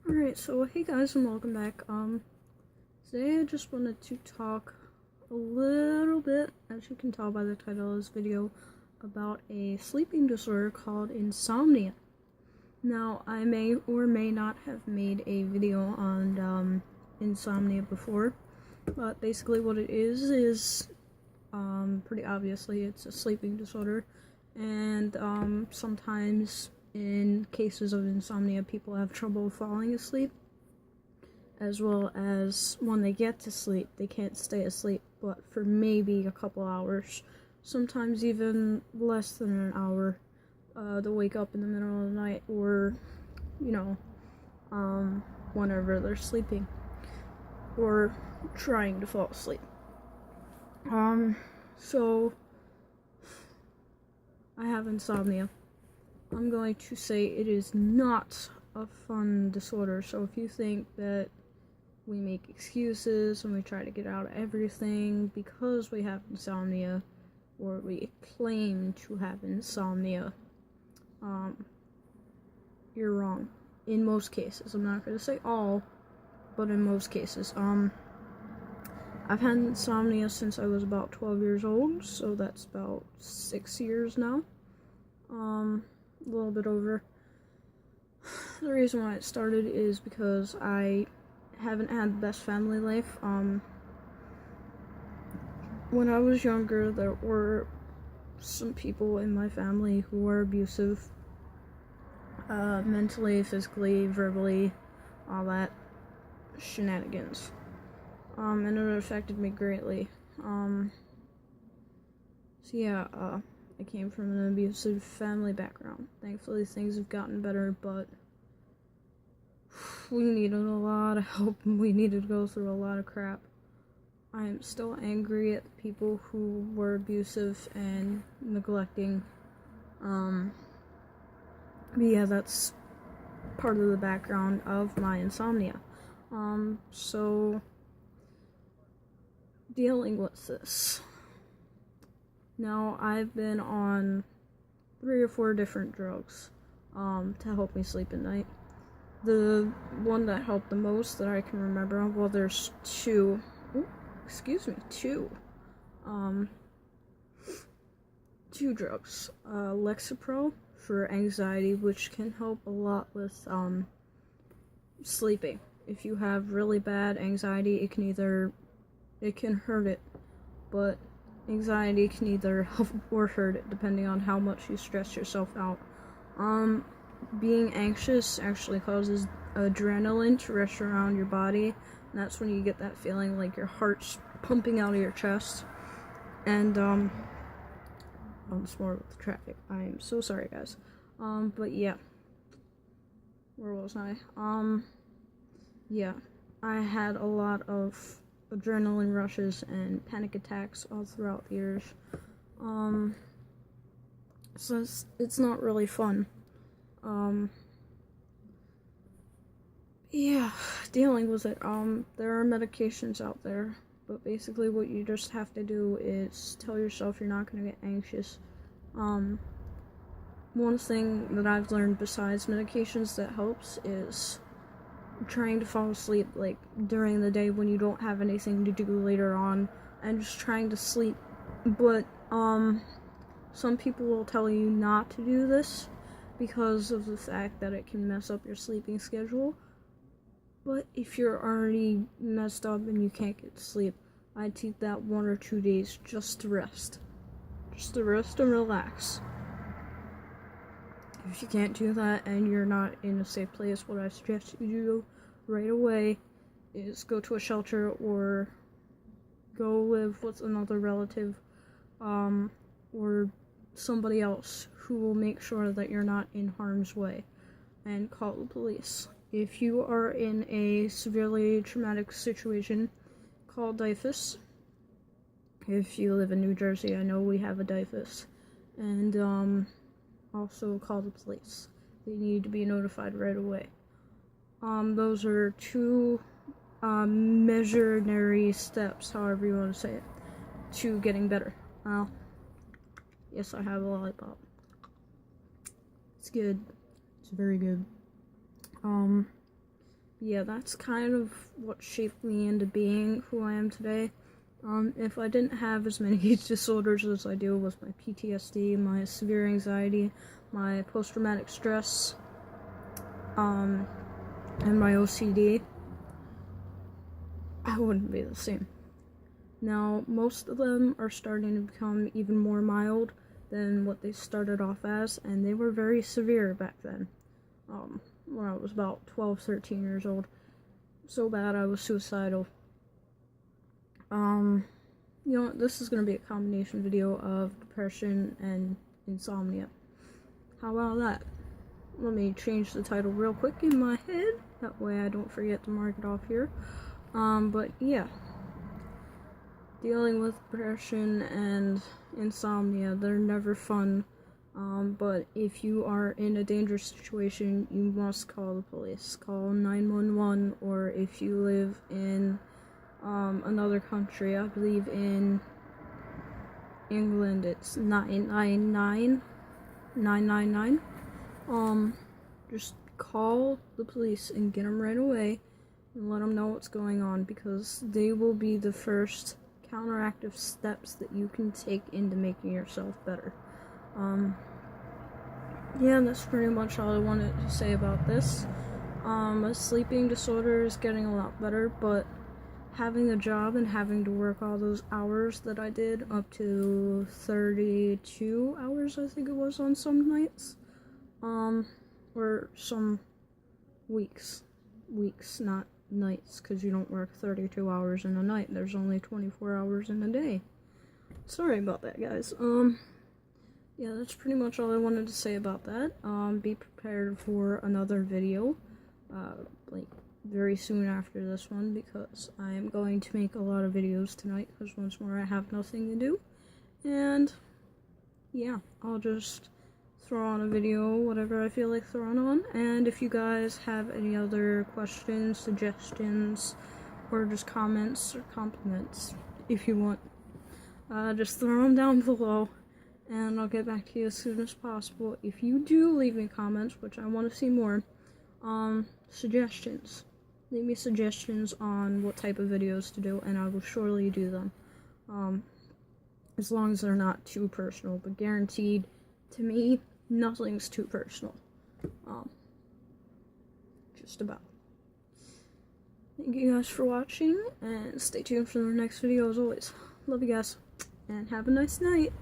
Alright, so hey guys and welcome back. Today I just wanted to talk a little bit, as you can tell by the title of this video, about a sleeping disorder called insomnia. Now, I may or may not have made a video on insomnia before, but basically what it is pretty obviously it's a sleeping disorder, and sometimes in cases of insomnia, people have trouble falling asleep, as well as when they get to sleep, they can't stay asleep, but for maybe a couple hours, sometimes even less than an hour. They'll wake up in the middle of the night, or, whenever they're sleeping, or trying to fall asleep. So, I have insomnia. I'm going to say it is not a fun disorder, so if you think that we make excuses and we try to get out of everything because we have insomnia, or we claim to have insomnia, you're wrong. In most cases. I'm not going to say all, but in most cases. I've had insomnia since I was about 12 years old, so that's about 6 years now. A little bit over. The reason why it started is because I haven't had the best family life. When I was younger, there were some people in my family who were abusive, mentally, physically, verbally, all that shenanigans. And it affected me greatly. I came from an abusive family background. Thankfully, things have gotten better, but we needed a lot of help, and we needed to go through a lot of crap. I am still angry at the people who were abusive and neglecting. That's part of the background of my insomnia. So dealing with this. Now, I've been on 3 or 4 different drugs to help me sleep at night. The one that helped the most that I can remember, well, there's two drugs. Lexapro for anxiety, which can help a lot with sleeping. If you have really bad anxiety, it can hurt it, but anxiety can either help or hurt it, depending on how much you stress yourself out. Being anxious actually causes adrenaline to rush around your body, and that's when you get that feeling like your heart's pumping out of your chest. And, I'm smart with the traffic. I am so sorry, guys. But yeah. Where was I? I had a lot of adrenaline rushes and panic attacks all throughout the years. So it's not really fun. Dealing with it. There are medications out there, but basically what you just have to do is tell yourself you're not going to get anxious. One thing that I've learned besides medications that helps is trying to fall asleep, like, during the day when you don't have anything to do later on, and just trying to sleep. But, some people will tell you not to do this because of the fact that it can mess up your sleeping schedule. But if you're already messed up and you can't get to sleep, I'd take that 1 or 2 days just to rest. Just to rest and relax. If you can't do that and you're not in a safe place, what I suggest you do right away is go to a shelter or go live with another relative, or somebody else who will make sure that you're not in harm's way, and call the police. If you are in a severely traumatic situation, call DIFUS. If you live in New Jersey, I know we have a DIFUS. And, also call the police. They need to be notified right away. Those are 2 measurinary steps, however you want to say it, to getting better. Yes, I have a lollipop. It's good. It's very good. yeah, that's kind of what shaped me into being who I am today. If I didn't have as many disorders as I do with my PTSD, my severe anxiety, my post-traumatic stress, and my OCD, I wouldn't be the same. Now, most of them are starting to become even more mild than what they started off as, and they were very severe back then, when I was about 12, 13 years old. So bad I was suicidal. You know, this is going to be a combination video of depression and insomnia. How about that? Let me change the title real quick in my head, that way I don't forget to mark it off here. But yeah, dealing with depression and insomnia, they're never fun. But if you are in a dangerous situation, you must call the police. Call 911, or if you live in another country, I believe in England, it's 999. Just call the police and get them right away and let them know what's going on, because they will be the first counteractive steps that you can take into making yourself better. Yeah, that's pretty much all I wanted to say about this. My sleeping disorder is getting a lot better, but having a job and having to work all those hours that I did, up to 32 hours I think it was on some nights, or some weeks, not nights, because you don't work 32 hours in a night, there's only 24 hours in a day. Sorry about that, guys. Yeah, that's pretty much all I wanted to say about that. Be prepared for another video, like, very soon after this one, because I am going to make a lot of videos tonight, because once more I have nothing to do, and yeah, I'll just throw on a video, whatever I feel like throwing on, and if you guys have any other questions, suggestions, or just comments or compliments, if you want, just throw them down below, and I'll get back to you as soon as possible. If you do leave me comments, which I want to see more, suggestions. Leave me suggestions on what type of videos to do, and I will surely do them. As long as they're not too personal, but guaranteed, to me, nothing's too personal. Just about. Thank you guys for watching, and stay tuned for the next video as always. Love you guys, and have a nice night.